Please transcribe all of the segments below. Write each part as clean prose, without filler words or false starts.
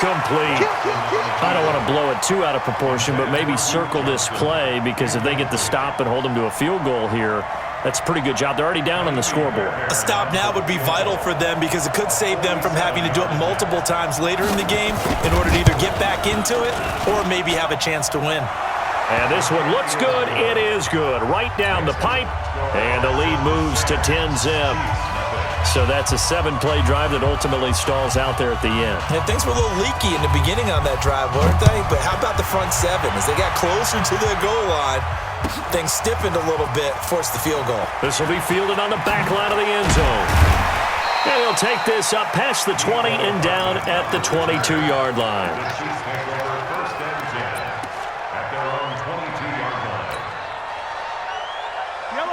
incomplete. I don't want to blow it too out of proportion, but maybe circle this play, because if they get the stop and hold them to a field goal here, that's a pretty good job. They're already down on the scoreboard. A stop now would be vital for them, because it could save them from having to do it multiple times later in the game in order to either get back into it or maybe have a chance to win. And this one looks good. It is good. Right down the pipe. And the lead moves to 10-zip. So that's a 7-play drive that ultimately stalls out there at the end. And things were a little leaky in the beginning on that drive, weren't they? But how about the front seven? As they got closer to the goal line, things stiffened a little bit, forced the field goal. This will be fielded on the back line of the end zone. And he'll take this up past the 20 and down at the 22-yard line.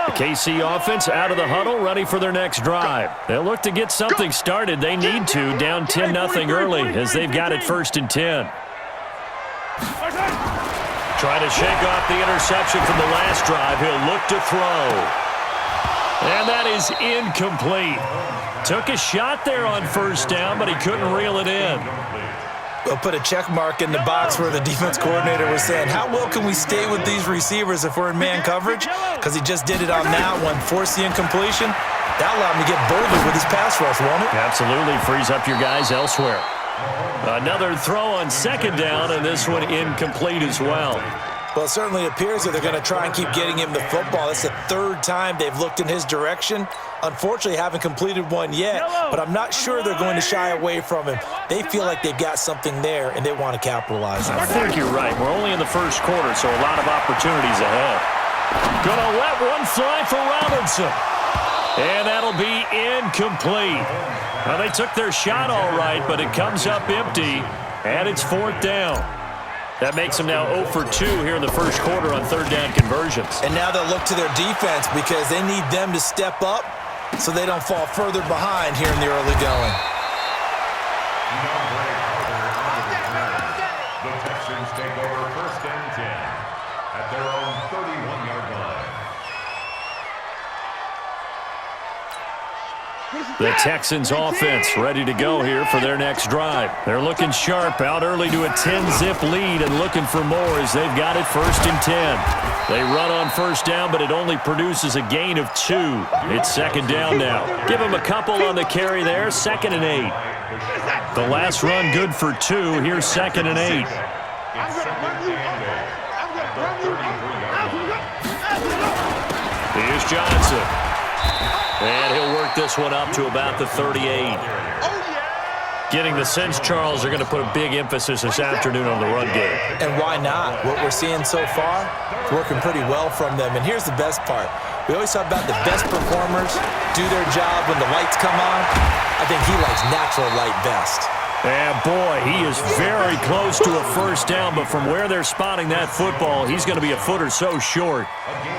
The KC offense out of the huddle, ready for their next drive. They'll look to get something started. They need to, down 10-0 early, as they've got it 1st and 10. Try to shake off the interception from the last drive. He'll look to throw. And that is incomplete. Took a shot there on 1st down, but he couldn't reel it in. We'll put a check mark in the box where the defense coordinator was saying, how well can we stay with these receivers if we're in man coverage? Because he just did it on that one, forced the incompletion. That allowed him to get bolder with his pass rush, won't it? Absolutely, frees up your guys elsewhere. Another throw on 2nd down, and this one incomplete as well. Well, it certainly appears that they're going to try and keep getting him the football. It's the 3rd time they've looked in his direction. Unfortunately, haven't completed one yet, but I'm not sure they're going to shy away from him. They feel like they've got something there, and they want to capitalize on it. I think you're right. We're only in the 1st quarter, so a lot of opportunities ahead. Gonna let one fly for Robinson. And that'll be incomplete. Well, they took their shot all right, but it comes up empty, and it's 4th down. That makes them now 0 for 2 here in the 1st quarter on 3rd down conversions. And now they'll look to their defense, because they need them to step up so they don't fall further behind here in the early going. The Texans take over 1st and 10 at their own 31-yard line. The Texans offense ready to go here for their next drive. They're looking sharp, out early to a 10-zip lead and looking for more as they've got it 1st and 10. They run on 1st down, but it only produces a gain of 2. It's 2nd down now. Give them a couple on the carry there, 2nd and 8. The last run good for 2. Here's 2nd and 8. Here's Johnson. And he'll work this one up to about the 38. Getting the sense, Charles, are going to put a big emphasis this afternoon on the run game. And why not? What we're seeing so far, it's working pretty well from them. And here's the best part. We always talk about the best performers do their job when the lights come on. I think he likes natural light best. And boy, he is very close to a 1st down, but from where they're spotting that football, he's going to be a foot or so short.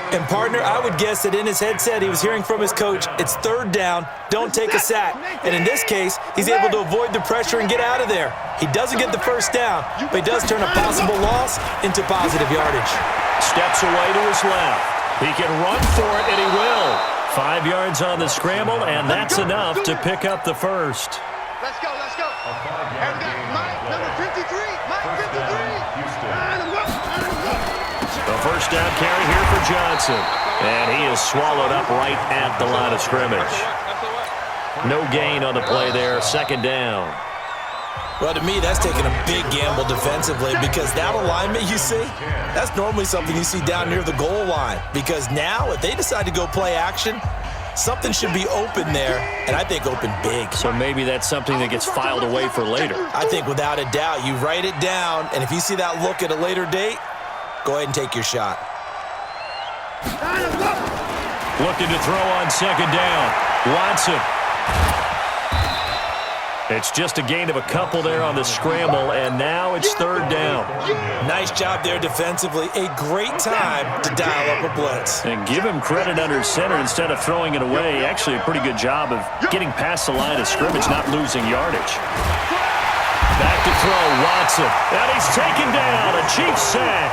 And partner, I would guess that in his headset he was hearing from his coach, it's 3rd down, don't take a sack. And in this case, he's able to avoid the pressure and get out of there. He doesn't get the 1st down, but he does turn a possible loss into positive yardage. Steps away to his left. He can run for it, and he will. 5 yards on the scramble, and that's enough to pick up the 1st. Let's go, let's go. And we got Mike, number 53. Mike, 53. The 1st down carry here for Johnson. And he is swallowed up right at the line of scrimmage. No gain on the play there, 2nd down. Well, to me, that's taking a big gamble defensively, because that alignment you see, that's normally something you see down near the goal line. Because now, if they decide to go play action, something should be open there, and I think open big. So maybe that's something that gets filed away for later. I think without a doubt, you write it down, and if you see that look at a later date, go ahead and take your shot. Looking to throw on 2nd down. Watson. It's just a gain of a couple there on the scramble, and now it's 3rd down. Nice job there defensively. A great time to dial up a blitz. And give him credit under center instead of throwing it away. Actually, a pretty good job of getting past the line of scrimmage, not losing yardage. Back to throw, Watson. And he's taken down, a Chiefs sack.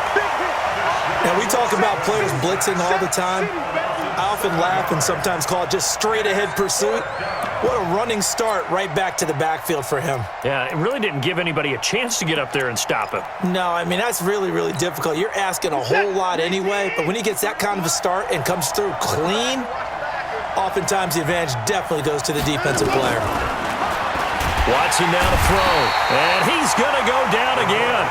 Now, we talk about players blitzing all the time. I often laugh and sometimes call it just straight-ahead pursuit. What a running start right back to the backfield for him. Yeah, it really didn't give anybody a chance to get up there and stop him. No, I mean, that's really, really difficult. You're asking a whole lot anyway, but when he gets that kind of a start and comes through clean, oftentimes the advantage definitely goes to the defensive player. Watson now to throw, and he's going to go down again.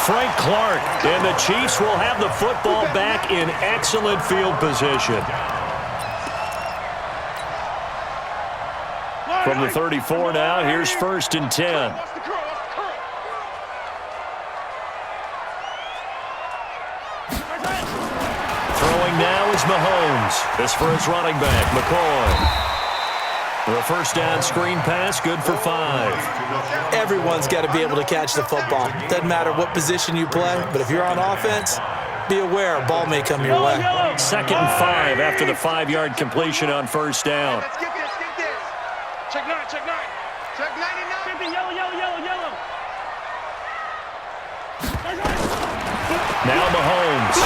Frank Clark, and the Chiefs will have the football back in excellent field position. From the 34 now, here's 1st and 10. Throwing now is Mahomes. This for his running back, McCoy. The first down screen pass, good for 5. Everyone's got to be able to catch the football. Doesn't matter what position you play, but if you're on offense, be aware a ball may come your way. 2nd and 5 after the 5-yard completion on 1st down. Let's get this, get this. Check 9, check 9. Check 99. Yellow. Now Mahomes.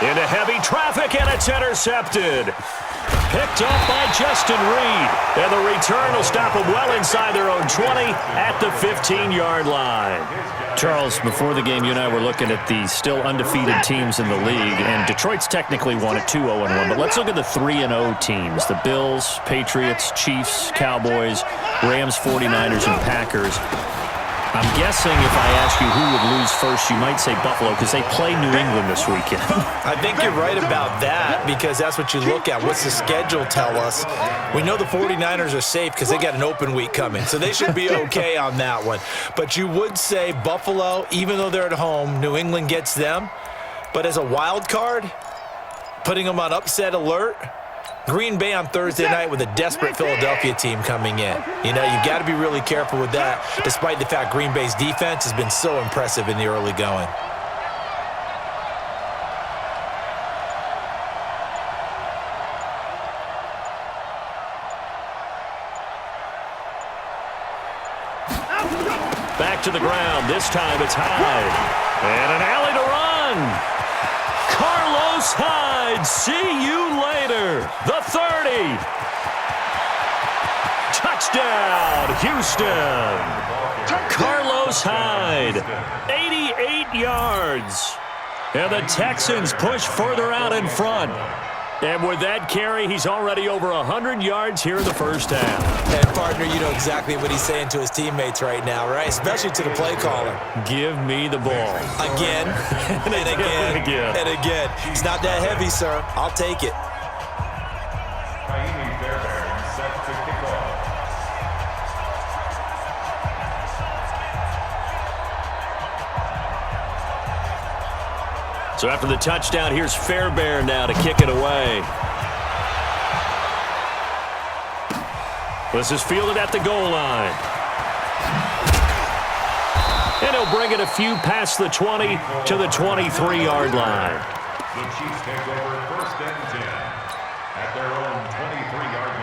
Into heavy traffic, and it's intercepted. Picked up by Justin Reed. And the return will stop them well inside their own 20 at the 15-yard line. Charles, before the game, you and I were looking at the still undefeated teams in the league, and Detroit's technically won at 2-0-1, but let's look at the 3-0 teams. The Bills, Patriots, Chiefs, Cowboys, Rams, 49ers, and Packers. I'm guessing if I ask you who would lose first, you might say Buffalo because they play New England this weekend. I think you're right about that because that's what you look at. What's the schedule tell us? We know the 49ers are safe because they got an open week coming, so they should be okay on that one. But you would say Buffalo, even though they're at home, New England gets them. But as a wild card, putting them on upset alert, Green Bay on Thursday night with a desperate Philadelphia team coming in. You know, you've got to be really careful with that, despite the fact Green Bay's defense has been so impressive in the early going. Back to the ground. This time it's Hyde. And an alley to run. Carlos Hyde, see you later. The 30. Touchdown, Houston. Carlos Hyde, 88 yards. And the Texans push further out in front. And with that carry, he's already over 100 yards here in the first half. And, partner, you know exactly what he's saying to his teammates right now, right? Especially to the play caller. Give me the ball. Again, and again, and again. It's not that heavy, sir. I'll take it. Set to kick off. So after the touchdown, here's Fairbairn now to kick it away. This is fielded at the goal line. And he'll bring it a few past the 20 to the 23-yard line. The Chiefs take over 1st and 10 at their own 23-yard line.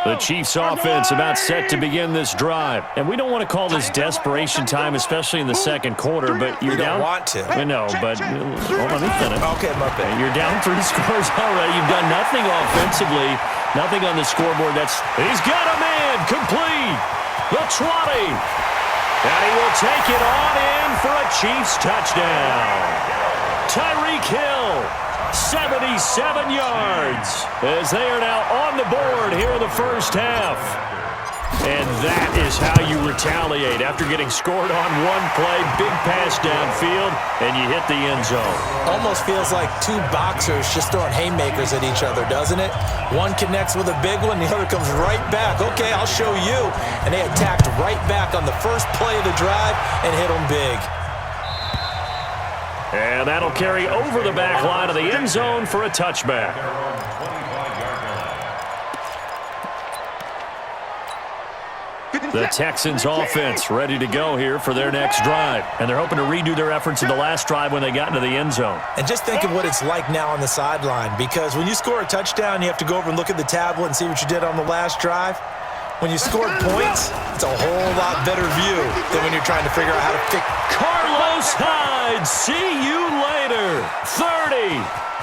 The Chiefs offense about set to begin this drive. And we don't want to call this desperation time, especially in the second quarter, but you're down. You don't want to. I know, but let me finish. Okay, my bad. You're down 3 scores already. You've done nothing offensively, nothing on the scoreboard. He's got him in, complete. The 20. And he will take it on in for a Chiefs touchdown. Tyreek Hill, 77 yards, as they are now on the board here in the first half. And that is how you retaliate after getting scored on one play, big pass downfield, and you hit the end zone. Almost feels like two boxers just throwing haymakers at each other, doesn't it? One connects with a big one, the other comes right back. Okay, I'll show you. And they attacked right back on the first play of the drive and hit them big. And that'll carry over the back line of the end zone for a touchback. The Texans offense ready to go here for their next drive. And they're hoping to redo their efforts in the last drive when they got into the end zone. And just think of what it's like now on the sideline, because when you score a touchdown, you have to go over and look at the tablet and see what you did on the last drive. When you score points, it's a whole lot better view than when you're trying to figure out how to fix. Carlos Hyde, see you later. 30,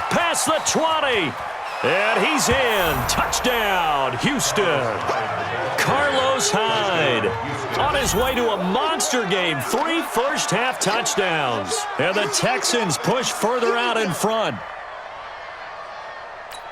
past the 20, and he's in. Touchdown, Houston. Carlos Hyde on his way to a monster game. 3 first-half touchdowns. And the Texans push further out in front.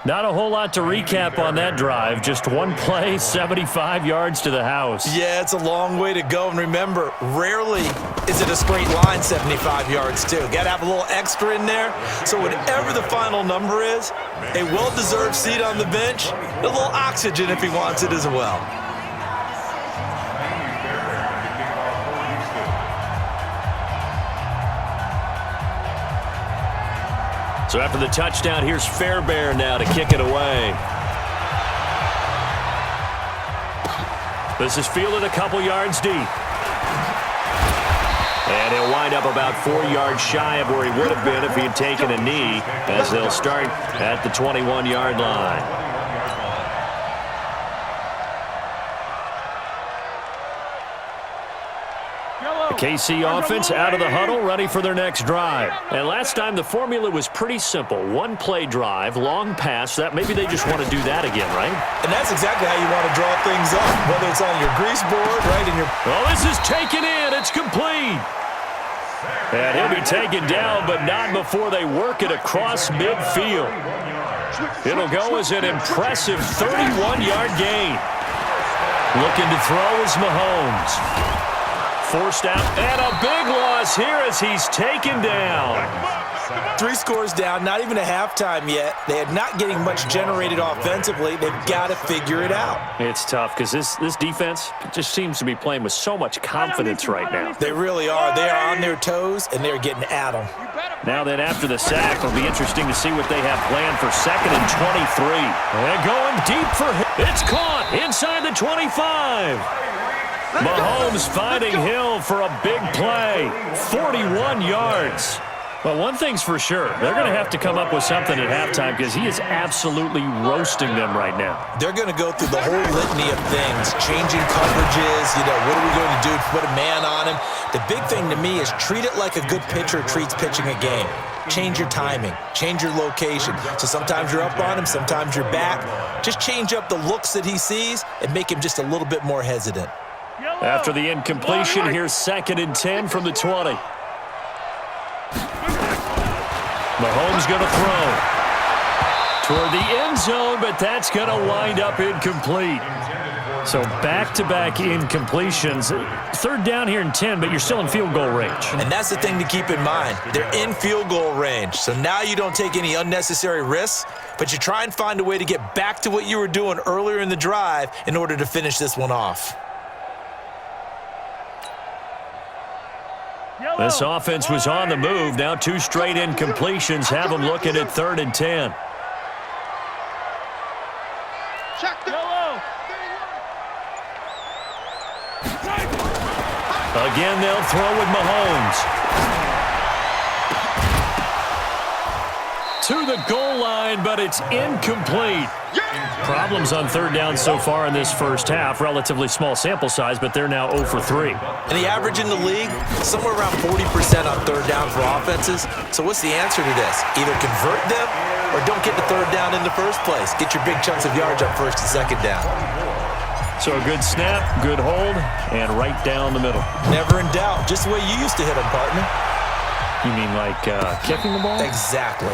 Not a whole lot to recap on that drive. Just one play, 75 yards to the house. Yeah, it's a long way to go. And remember, rarely is it a straight line 75 yards, too. Got to have a little extra in there. So whatever the final number is, a well-deserved seat on the bench, a little oxygen if he wants it as well. So after the touchdown, here's Fairbairn now to kick it away. This is fielded a couple yards deep. And he'll wind up about 4 yards shy of where he would have been if he had taken a knee, as they'll start at the 21-yard line. The KC offense out of the huddle, ready for their next drive. And last time the formula was pretty simple. One play drive, long pass. That maybe they just want to do that again, right? And that's exactly how you want to draw things up, whether it's on your grease board, right in your... Oh, this is taken in. It's complete. And he'll be taken down, but not before they work it across midfield. It'll go as an impressive 31-yard gain. Looking to throw is Mahomes. Forced out, and a big loss here as he's taken down. 3 scores down, not even a halftime yet. They are not getting much generated offensively. They've got to figure it out. It's tough because this defense just seems to be playing with so much confidence right now. They really are. They are on their toes, and they're getting at them. Now then, after the sack, it'll be interesting to see what they have planned for 2nd and 23. And going deep for him. It's caught inside the 25. Mahomes finding Hill for a big play. 41 yards. Well, one thing's for sure. They're going to have to come up with something at halftime because he is absolutely roasting them right now. They're going to go through the whole litany of things, changing coverages, what are we going to do to put a man on him? The big thing to me is treat it like a good pitcher treats pitching a game. Change your timing, change your location. So sometimes you're up on him, sometimes you're back. Just change up the looks that he sees and make him just a little bit more hesitant. After the incompletion, here's 2nd and 10 from the 20. Mahomes going to throw toward the end zone, but that's going to wind up incomplete. So back-to-back incompletions. 3rd down here and 10, but you're still in field goal range. And that's the thing to keep in mind. They're in field goal range. So now you don't take any unnecessary risks, but you try and find a way to get back to what you were doing earlier in the drive in order to finish this one off. This offense was on the move. Now 2 straight incompletions have them looking at 3rd and 10. Again, they'll throw with Mahomes. To the goal line, but it's incomplete. Problems on 3rd down so far in this first half. Relatively small sample size, but they're now 0 for 3. And the average in the league, somewhere around 40% on 3rd down for offenses. So what's the answer to this? Either convert them or don't get the 3rd down in the first place. Get your big chunks of yards on 1st and 2nd down. So a good snap, good hold, and right down the middle. Never in doubt. Just the way you used to hit them, partner. You mean like kicking the ball? Exactly.